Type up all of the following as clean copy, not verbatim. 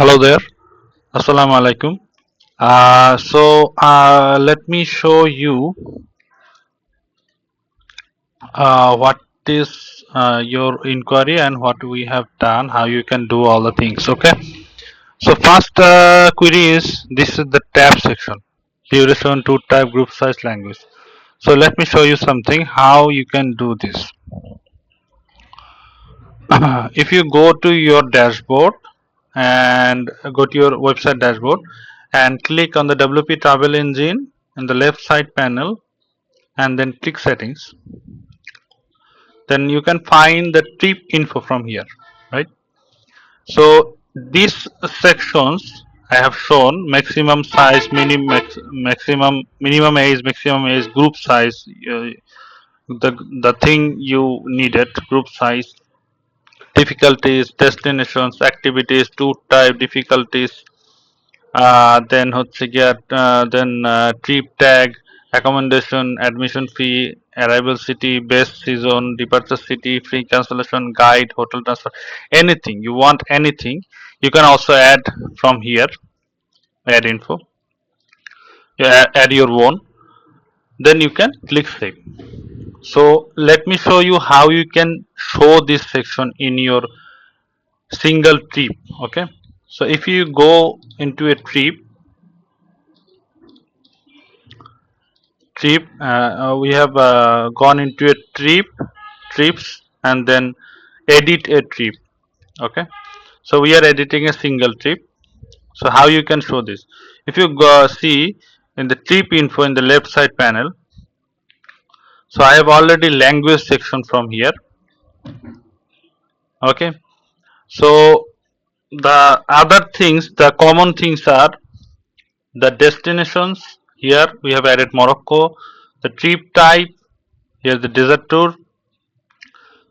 Hello there. Assalamu alaikum. Let me show you what is your inquiry and what we have done, how you can do all the things. Okay. So first query is this is the tab section. Duration, to type, group size, language. So let me show you something how you can do this. If you go to your dashboard and go to your website dashboard and click on the WP travel engine in the left side panel and then click settings, then you can find the trip info from here, right? So these sections I have shown: maximum size, maximum age, group size, the thing you needed, group size, difficulties, destinations, activities, tour type, difficulties, then হচ্ছে গিয়া then trip tag, accommodation, admission fee, arrival city, best season, departure city, free cancellation, guide, hotel transfer, anything you want, anything you can also add from here. Add info, add your own, then you can click save. So let me show you how you can show this section in your single trip. Okay, so if you go into a trip, we have gone into a trips, and then edit a trip. Okay, so we are editing a single trip. So how you can show this? If you go see in the trip info in the left side panel, so I have already language section from here. Okay, so the other things, the common things are the destinations. Here we have added Morocco. The trip type, here the desert tour.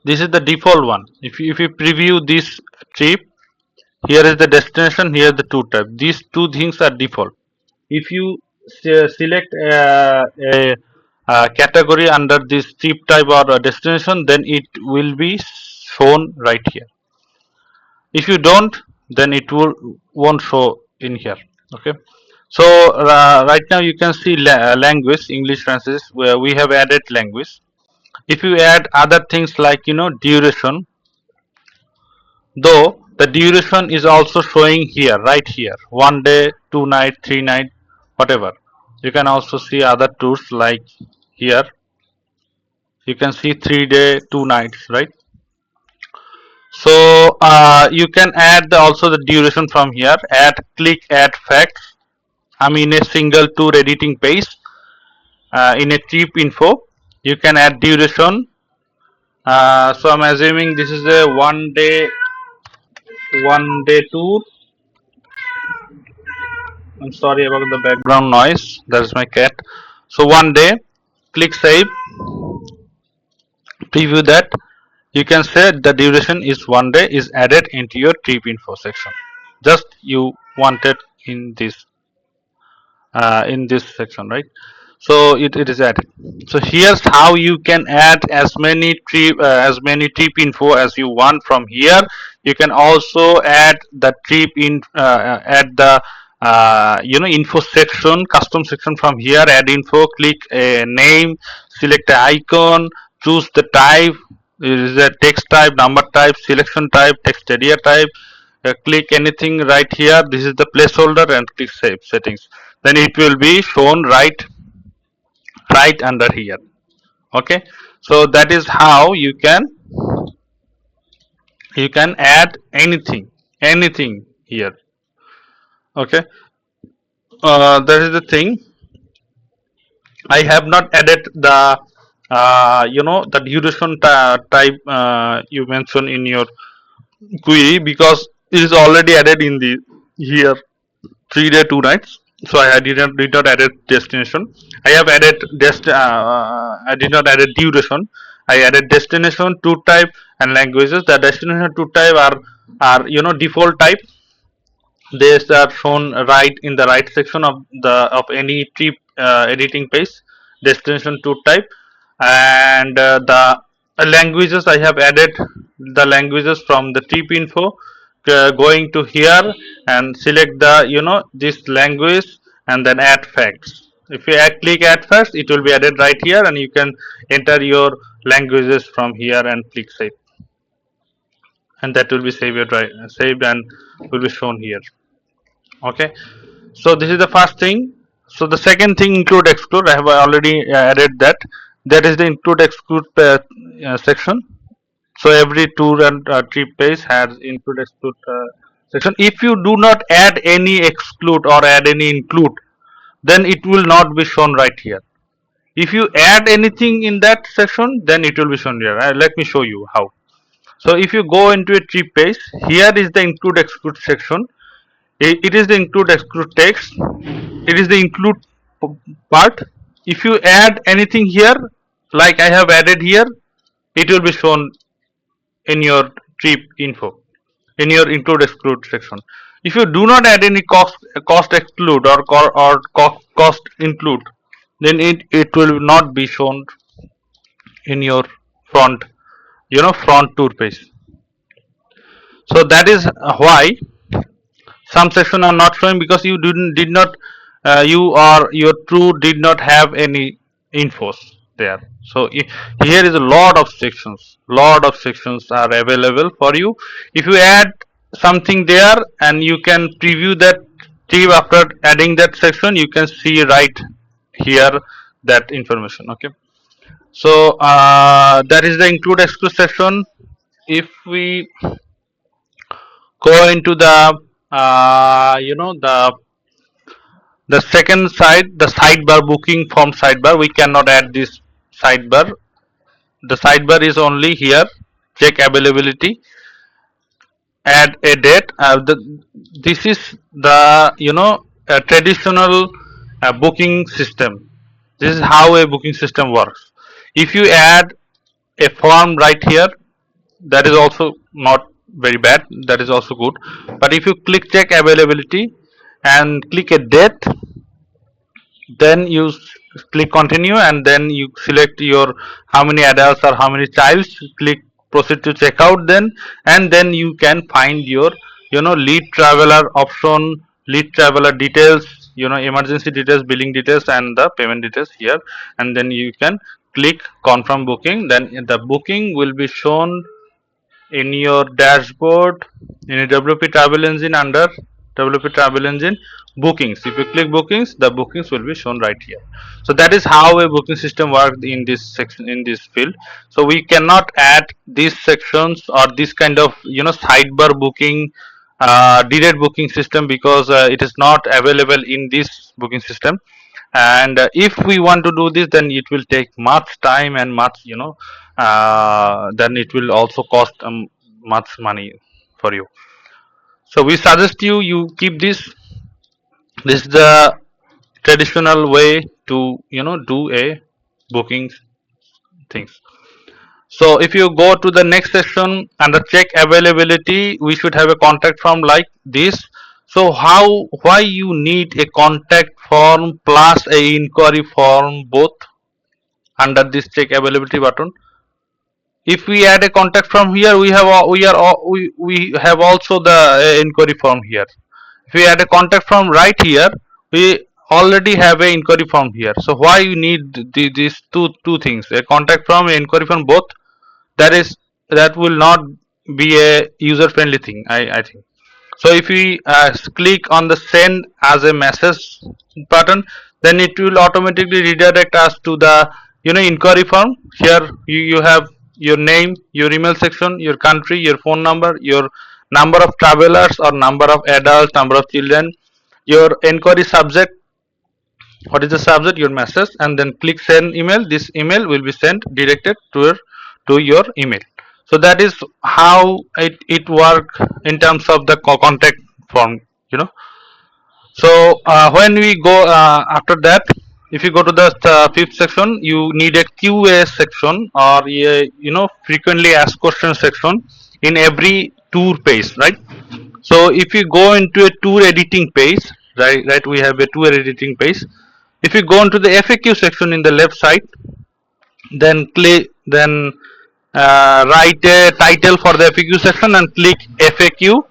This is the default one. If you preview this trip, here is the destination, here is the tour type. These two things are default. If you select a category under this trip type or a destination, then it will be shown right here. If you don't, then it won't show in here. Okay, so right now you can see language, English translation, where we have added language. If you add other things like duration, though the duration is also showing here, right here, 1 day, 2 night, 3 night, whatever. You can also see other tours like here. You can see 3 day, 2 nights, right? So you can add also the duration from here. Click add facts. I'm in a single tour editing page. In a trip info, you can add duration. So I'm assuming this is a 1 day tour. I'm sorry about the background noise. That's my cat. So 1 day, click save. Preview that. You can say the duration is 1 day is added into your trip info section. Just you wanted in this section, right? So it is added. So here's how you can add as many trip info as you want from here. You can also add the add the info section, custom section from here. Add info, click a name, select an icon, choose the type. It is a text type, number type, selection type, text area type. Click anything right here. This is the placeholder and click save settings. Then it will be shown right under here. Okay, so that is how you can add anything here. Okay, that is the thing. I have not added the the duration type you mentioned in your query, because it is already added in the here, 3 day 2 nights. So I did not added destination. I have added I did not added duration. I added destination, tour type, and languages. The destination, tour type are default type. They are shown right in the right section of any trip editing page. Destination, tour type, and the languages I have added the languages from the trip info. going to here and select the this language and then add facts. If you click add facts, it will be added right here, and you can enter your languages from here and click save, and that will be saved, right, saved and will be shown here. Okay, so this is the first thing. So the second thing, include exclude, I have already added that. That is the include exclude section. So every tour and trip page has include exclude section. If you do not add any exclude or add any include, then it will not be shown right here. If you add anything in that section, then it will be shown here. Let me show you how. So if you go into a trip page, here is the include exclude section. It is the include exclude text. It is the include part. If you add anything here, like I have added here, it will be shown in your trip info, in your include exclude section. If you do not add any cost exclude or cost include, then it will not be shown in your front front tour page. So that is why some section are not showing, because you did not you or your tour did not have any infos there. So here is a lot of sections are available for you. If you add something there and you can preview that trip after adding that section, you can see right here that information. Okay, so that is the include exclude section. If we go into the the second side, the sidebar, booking form sidebar, we cannot add this sidebar. The sidebar is only here, check availability, add a date. This is the traditional booking system. This is how a booking system works. If you add a form right here, that is also not very bad, that is also good. But if you click check availability and click a date, then you click continue, and then you select your how many adults or how many childs, click proceed to checkout, then and then you can find your lead traveler option, lead traveler details, emergency details, billing details, and the payment details here, and then you can click confirm booking. Then the booking will be shown in your dashboard in a WP Travel Engine, under WP Travel Engine bookings. If you click bookings, the bookings will be shown right here. So that is how a booking system works in this section, in this field. So we cannot add these sections or this kind of sidebar booking, direct booking system, because it is not available in this booking system. And if we want to do this, then it will take much time and much then it will also cost much money for you. So we suggest you keep this. This is the traditional way to do a booking things. So if you go to the next section under check availability, we should have a contact form like this. So why you need a contact form plus a inquiry form both under this check availability button? If we add a contact form here, we have also the inquiry form here. If we add a contact form right here, we already have a inquiry form here. So why you need these two things, a contact form, a inquiry form both? That will not be a user friendly thing, I think. So if we click on the send as a message button, then it will automatically redirect us to the inquiry form. Here you have your name, your email section, your country, your phone number, your number of travelers or number of adults, number of children, your inquiry subject, what is the subject, your message, and then click send email. This email will be sent directed to your email. So that is how it work in terms of the contact form. So when we go after that, if you go to the fifth section, you need a QA section, or a frequently asked questions section in every tour page, right? So if you go into a tour editing page, right, we have a tour editing page. If you go into the FAQ section in the left side, then write a title for the FAQ section and click FAQ.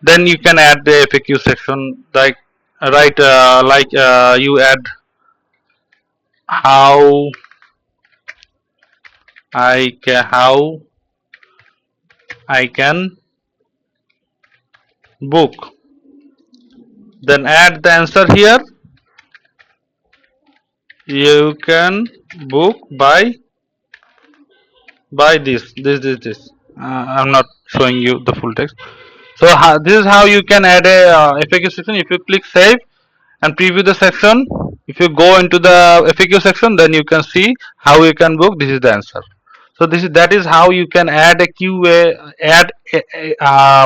Then you can add the FAQ section, like you add how I can book. Then add the answer here. You can book by this. I'm not showing you the full text. So this is how you can add a FAQ section. If you click save and preview the section, if you go into the FAQ section, then you can see how you can book. This is the answer. So that is how you can add a QA, add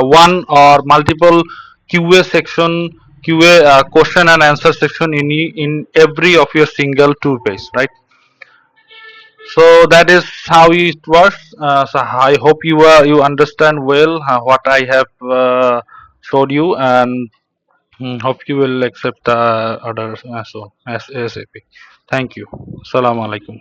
one or multiple QA section, QA question and answer section in every of your single tool page, right? So that is how it works. So I hope you understand well what I have showed you, and hope you will accept the orders as ASAP. Thank you. Assalamu alaikum.